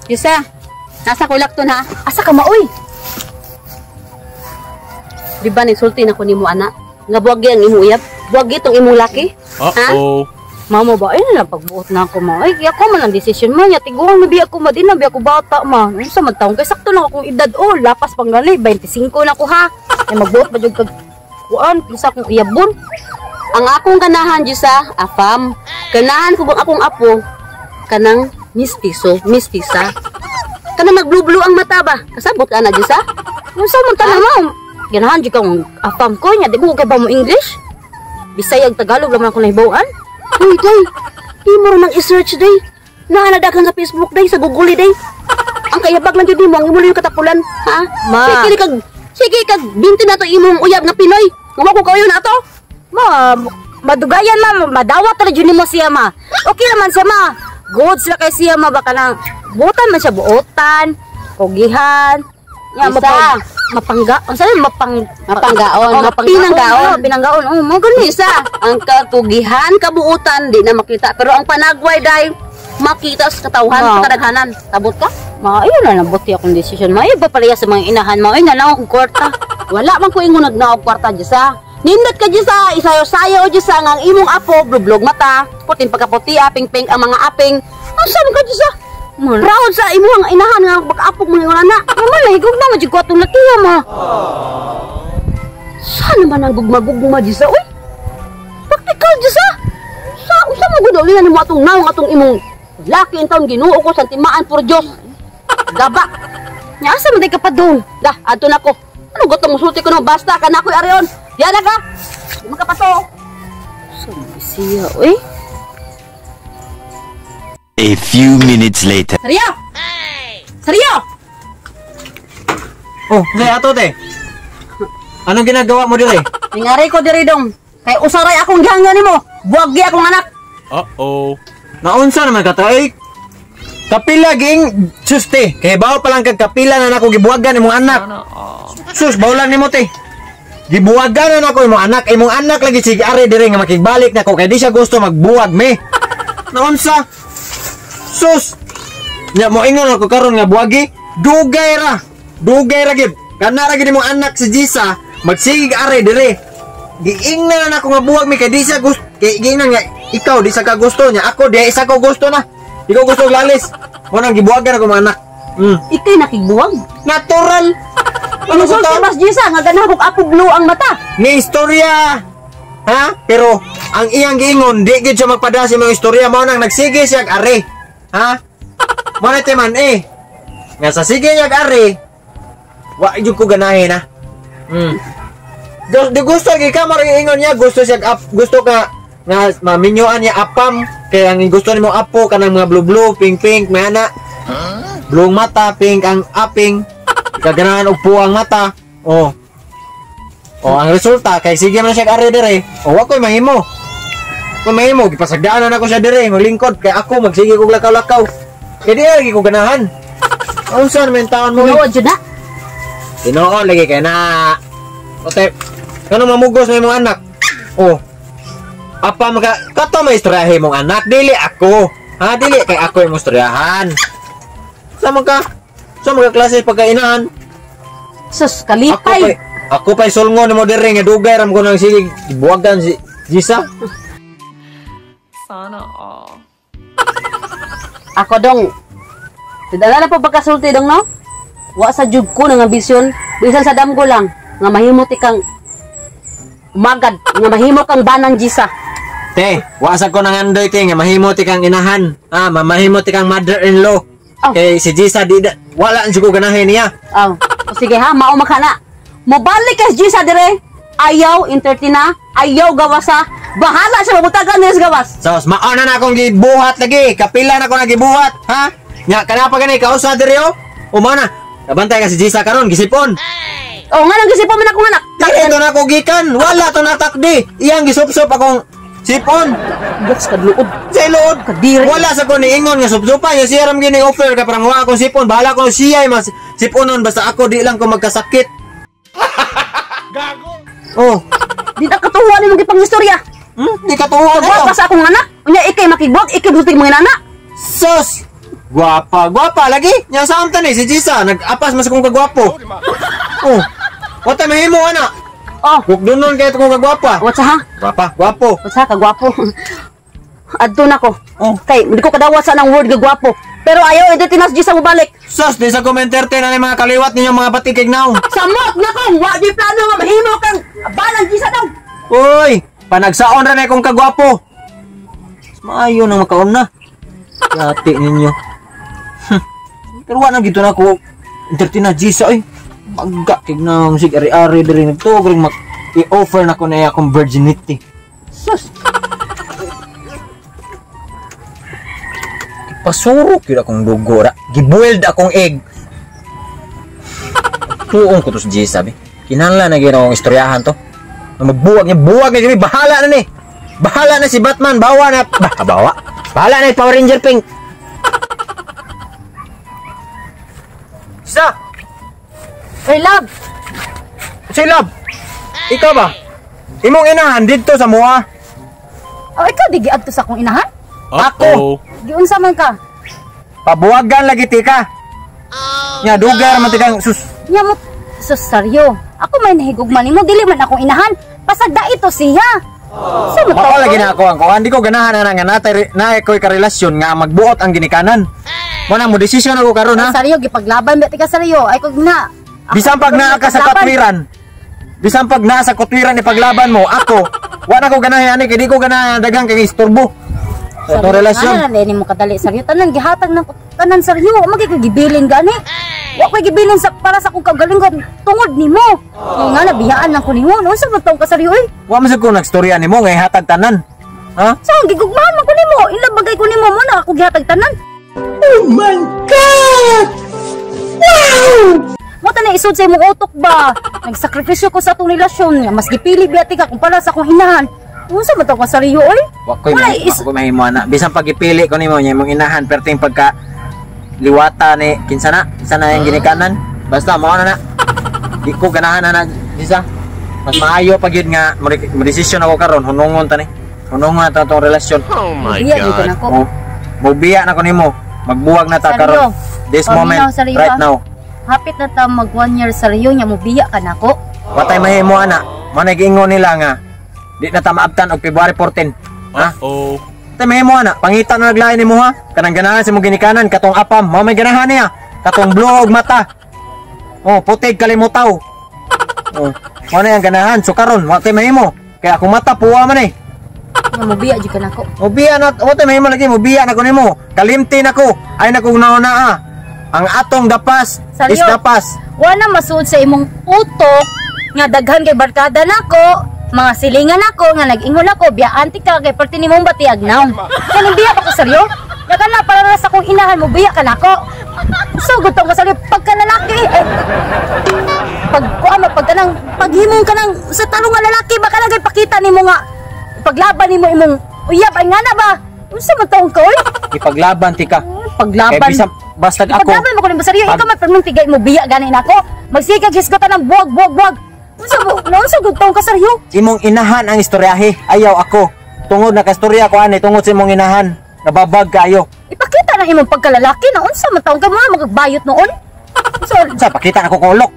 Gisa, nasa ko lakton ha. Asa ka maoy? Di ba nagsulti na ko nimo ana? Nga buwag ang imong uyab? Buwag itong imong laki? Uh-oh. Mama ba, ay na lang pagbuot na ako ma. Ay, kaya ko man ang desisyon mo niya. Tiguang nabi ako ma, di nabi ako bata ma. Ano sa magtaong? Kaya sakto lang akong edad. Oh, lapas pang gali, 25 na ko ha. Ay magbuot ba dyan kag kuan, isa akong iyabon. Ang akong ganahan dyan sa afam. Ganahan ko bang akong apo, kanang mistisa. Kanang magblu-blue ang mata ba? Kasabot ka na dyan sa? Ano sa man tanang mo? Ganahan dyan kang afam ko niya. Di mo kay ba mo English? Bisayag Tagalog lang ako nahibawan. Uy, day, di mo rin i-search, day. Nahanada ka sa Facebook, day, sa Google, day. Ang kayabag lang yun, mo, ang imuli yung katapulan, ha? Ma. Sige kag, binti na to imong uyab na Pinoy. Ngamo ko kayo na to. Ma, madugayan, ma, madawat na dyan mo siya, ma. Okay naman siya, ma. Good sila kay siya, ma, baka lang, buotan man siya, buotan, pogihan. Isa, mapanggaon. Pinanggaon. Oh, mo gani isa. Ang kakugihan, kabuutan, di na makita. Pero ang panagway dai makita sa katawhan, kadaghanan. Tabot ka? Ayun na nabuti akong desisyon. Maayo ba pala sa mga inahan mo? Ay na lang akong kwarta. Wala man ko ingon nagnaog kwarta disa. Nindot ka disa, isayo-sayo disa nga ang imong apo, blublog mata, puting pagkaputi, aping-ping ang mga aping. Asan ka disa? Proud sa imo ang inahan nga pag-apog mo nga na. Naman lahigog na magig ko atong latiya ma. Saan naman ang gugma-gugma disa oy? Praktikal disa. Sa magud uli na nimo atong naong atong imong laki intawon Ginoo ko sa timaan por Dios. Gaba. Nya asa man day ka pa doon? Dah adto na ko. Ano gusto mo sulti ko no basta ka na ko'y areon. Diyan na ka. Di makapato. Sabi siya oy. A few minutes later. Saryo! Saryo! Oh, ato te. Anong ginagawa mo dito? Ningari ko diri dong. Kay usaray akong gihanggan nimo. Buwagi akong anak. Uh-oh. Naunsa naman ka tay? Kapila ging suste. Kay bawo pa lang kag kapila na nako gibuwagan imong anak. Sus, bawlan nimo te. Gibuwagan na nako imong anak lagi sige are diri nga makigbalik nako kay di siya gusto magbuwag me. Naunsa? Sus! Nya mo ingon ako karon nga buwagi, dugay ra gid. Kana ra gid imong anak si Jisa, magsigig are dire. Giingnan na ako nga buwag mi kay di siya gusto. Kay giingnan nga ikaw di sa ka gusto niya. Ako di isa ko gusto na. Di ko gusto lalis. Mo nang gibuwagan ako mga anak. Ikay nakigbuwag. Natural. Ano sa mas Jisa nga ganahan kog apo blue ang mata. Ni istorya. Ha? Pero ang iyang giingon di gid siya magpadasi mga istorya mo nang nagsige siya are. Ha? Mana teman nga sa sige niya ari wa jud ko ganahin ha. Di gusto gi ka ingon niya gusto siya gusto ka nga maminyoan niya apam kaya ang gusto nimo apo kanang mga blue pink may ana. Blue mata pink ang aping kaganahan og puang mata. Oh ang resulta kay sige man siya ari dire. Wa koy mahimo. Kung may mo, gipasagdaanan ako siya dire, maglingkod, kaya ako magsige kong lakaw-lakaw. Kaya di lagi ko ganahan. Unsa naman taon mo? Tinood yun na? Tinood lagi kaya na... Ote, kano mamugos na mong anak? Oh, apa kato may istoryahe mong anak, dili ako. Ha, dili kay ako yung istoryahan. Sama ka klase pagkainahan. Sus, kalipay. Ako pa'y sulngon mo dire, nga dugay, ram ko nang sige, buwagan si Jisa. Sana all. Ako dong. Tidala na pa pagkasulti dong no? Wa sa jud ko nga ambisyon, bisan sa dam ko lang nga mahimo ti kang umagad, nga mahimo kang banang Jisa. Te, wa sa ko nang andoy te nga mahimo ti kang inahan. Mahimo ti kang mother-in-law. Kay si Jisa di wala ang ko ganahin niya. Sige ha, mao makana. Mobalik ka si Jisa dire. Ayaw entertina, ayaw gawasa. Bahala siya mabutagan nila sa gawas. Sos, mauna na akong gibuhat lagi. Kapila na ako nagibuhat, ha? Nya, kanapa gani, kausa diri o? Umana, nabantay ka si Jisa karon gisipon. Nga nang gisipon man akong anak. Ito na ako gikan, wala to natakdi. Iyang gisup-sup akong sipon. Gats kadluod. Sa iluod. Kadiri. Wala sa ko ni ingon nga sup-supan. Yung siya ram gini offer ka parang wala akong sipon. Bahala ko siya mas siponon. Basta ako di lang ko magkasakit. Gago! Oh. Di na katuwa ni mong ipangistorya. Di katuwa Wala pa sa akong anak. Unya ikay makigwag, ikay buti mga anak. Sos! Gwapa lagi. Nya samtan ni si Jisa nag-apas mas kung kagwapo. Oh. Wata mahimo ana. Oh, Kuk dunon kay kung kagwapa. what's ha? Gwapo. What's ha, kagwapo? Adto na ko. Oh. Kay, hindi ko kadawat sa ng word kagwapo. Pero ayaw, hindi tinas Gisa mo balik. Sus, di sa komenterte na ni mga kaliwat ninyo mga batikig naong. Samot na ko! Wa di plano nga mahimo kang balang Gisa daw! Uy, panagsaon ra na kung kagwapo. Maayo nang makaon na. Yati ninyo. Pero wala gito na ko entertain na Gisa ay. Pagka kig na musik ari-ari diri nagto gring i-offer na ko na akong virginity. Sus. Pasurok yun akong dugo ra. Giboiled akong egg. Tuong ko to si Gisa sabi. Kinahanglan na ginawang istoryahan to. Magbuwag niya, buwag niya. Bahala na ni. Bahala na si Batman. Bawa na. Bawa. Bahala na si Power Ranger Pink. Isa. Hey, love! Si Love. Ikaw ba? Imong inahan dito sa mua. Oh, ikaw di giadto sa akong inahan? Ako. Giunsa man ka? Pabuwagan lagi tika. Nya dugar man tikang sus. Nya mo, saryo. Ako may nahigugman nimo, dili man akong inahan. Pasagda ito siya. So, Mako lagi na ako ang kuan. Di ko ganahan na nga na ko'y karelasyon nga magbuot ang ginikanan. Mo mo desisyon ako karon ha. Saryo, gipaglaban ba tika saryo? Ay kog na. Bisan pag naa ka sa katwiran. Bisan pag naa sa katwiran ni paglaban mo, ako, wala ko ganahan ani kay di ko ganahan daghang kay istorbo. Sa itong relasyon. Ano na mo kadali saryo? Tanan gihatag ng tanan saryo. Magigibilin gani. Wa ko'y gibilin sa para sa kong kagalingon tungod nimo. Kaya nga nabiyaan lang ko nimo. Ano sa matong ka saryo eh? Wa man sa ko nagstorya nimo nga ihatag tanan. Ha? So, gigugmahan man ko nimo. Ilang bagay ko nimo mo na ako gihatag tanan. Oh my God! Wow! Mo ta na isod sa imong utok ba? Nagsakripisyo ko sa atong relasyon. Mas gipili biyati ka kumpara sa akong inahan. Ano sa matong ka saryo eh? Wa ko'y mahimo na. Bisan pag ipili ko nimo nya imong inahan perting pagka liwata ni kinsa na yung ginikanan. Basta mao na. Di ko ganahan na isa. Mas maayo pag yun nga mo desisyon ako karon hunungon ta ni. Hunungon na ta tong relasyon. Oh my Biya dito god. na ko. Mubiya na ko nimo. Magbuwag na ta karon. This moment right now. Hapit na ta mag 1 year saryo nya mo biya ka nako. Watay mahimo ana. Mo nagingon nila nga di na ta maabtan og February 14. Ha? Oh. Tay mahimo ana. Pangitan na naglain nimo ha. Kanang ganahan sa imong ginikanan katong apam. Mao may ganahan niya. Katong blue og mata. Oh, putig kalimutaw. Oh, mo na yang ganahan. So karon, watay mahimo. Kaya akong mata puwa man eh. Nya mo biya jud ka nako. Mubiya na, watay mahimo lagi mubiya na ko nimo. Kalimti na ko. Ay na kong nauna. Ang atong dapas Saryo. is dapas. Wala masuod sa imong utok nga daghan kay barkada nako. Mga silingan ako nga nag-ingon ako biya anti ka kay perti nimong batiag naw. Kani biya pa ko saryo? Ya kana para sa akong inahan mo biya ka nako. So gutong ka saryo pagka lalaki. Pag kuan pagka nang paghimong ka nang sa tarong nga lalaki baka nagay pakita nimo nga paglaban nimo imong uyab ay nga na ba? Unsa man taong ka oy? Ipaglaban tika. Paglaban. Kaya bisag basta ako. Paglaban mo ko ni saryo ikaw man permong tigay mo biya gani nako. Magsikag hisgotan ng buwag. Unsa gud taong ka saryo? Imong inahan ang istoryahe. Ayaw ako. Tungod na kastorya ko ani tungod sa imong inahan. Nababag kayo. Ipakita na imong pagkalalaki na unsa man taong ka mo magbayot noon. So, Sa pakita na ko kulok.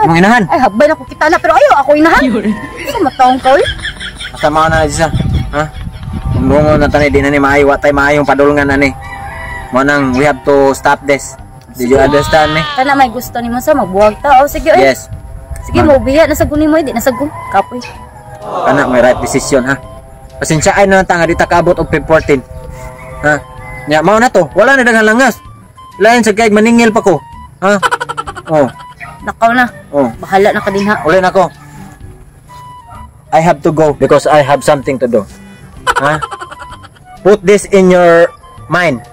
Imong inahan. ay hagbay na ko kita na pero ayaw ako inahan. Unsa man taong ka oy? Basta mao na isa. Ha? Lungon na tani di na ni maayo watay maayong padulngan na ni. Mo nang we have to stop this. Did you understand me? Kana may gusto nimo sa magbuwag ta. O sige oy. Yes. Sige mo biya nasagun nimo di nasagun. Kapoy. Kana may right decision ha. Pasensyaan na lang ta nga di ta kaabot og Feb 14. Ha? Nya mao na to. Wala na daghang langas. Lain sa kay maningil pa ko. Ha? Oh. Nakaw na. Oh. Bahala na ka din ha. Uli na ko. I have to go because I have something to do. Ha? Put this in your mind.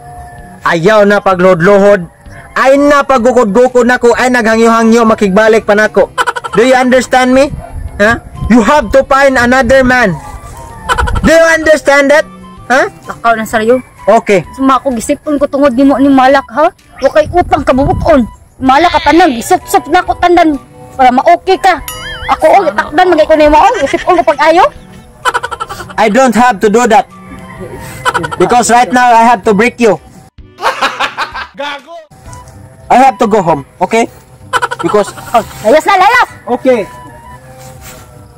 Ayaw na paglohod-lohod. Ay na pagukod-gukod nako. Ay naghangyo-hangyo makigbalik pa nako. Do you understand me? Ha? You have to find another man. Do you understand that? Ha? Nakaw na saryo. Okay. Suma ako gisipon ko tungod nimo ni malak ha. Wa kay utang ka bubuton. Malak ka tanan gisop-sop na ko tandan para ma-okay ka. Ako og takdan magay ko nimo og isipon ko pag-ayo. I don't have to do that. Because right now I have to break you. I have to go home, okay? Because Oh, layas na, layas! okay.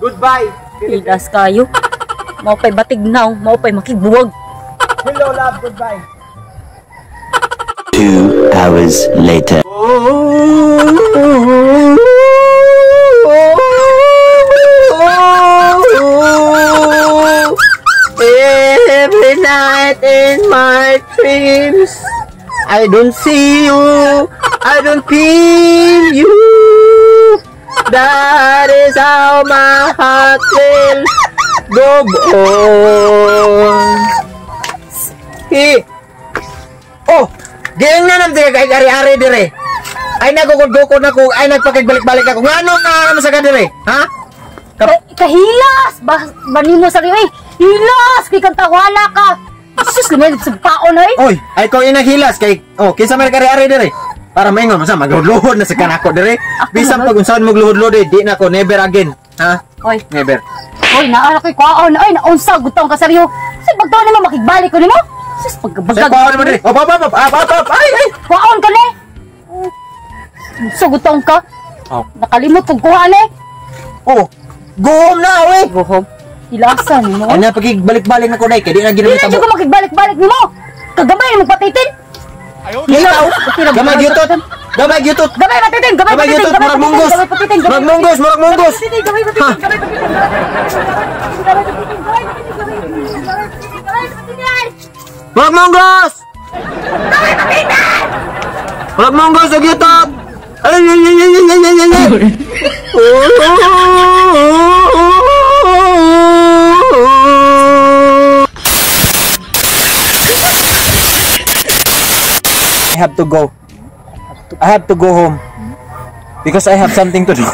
Goodbye. Ilas kayo. Maupay batignaw, maupay makigbuwag. Hello, love. Goodbye. 2 hours later. Every night in my dreams, I don't see you, I don't feel you. That is how my heart will go on. Oh, gayang na naman kay ari-ari dire. Ay nagugod-gukod na ko, ay nagpakigbalik-balik ako. Ngano na naman sa kadire? Ha? Kahilas! Bani mo sa rin, hilas! Kay kantawala ka! Sus, lumay sa paon na eh! Oy, ay ko inaghilas kay kinsa man kari-ari dire. Para maingon mo sa magluhod na sa kanako dire. Bisan pag unsaon mo gluhod di na ko never again. Ha? Oy, Never. oy, naala ko'y kwaon, ay, naunsa, gutong ka saryo. Sa pagtaon nimo, makigbalik ko nimo. Sus, Sa pagbagag. kwaon mo dire. Op. Ay. Kwaon ka na eh! So, gutong ka? Oh. Nakalimot kong kuha na eh! Oh. Go home na, we. Buhog. Ilasan mo. Ano pakigbalik-balik na ko dai kay di na Hindi ginamit na ko makigbalik-balik nimo. Kagamay mo patitin. Hilaw. Gamay gyutot. Gamay gyutot. Gamay patitin, gamay Gamay patitin, gyutot, murag munggos. gamay patitin, Murag munggos, murag munggos. gamay patitin, Ha? gamay patitin, gamay patitin. Murag munggos. Murag munggos og gyutot. Ay. I have to go. I have to go home. Because I have something to do.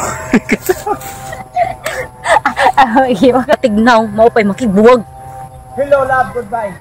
Ay, makatignaw, maupay makigbuwag. Hello, love. Goodbye.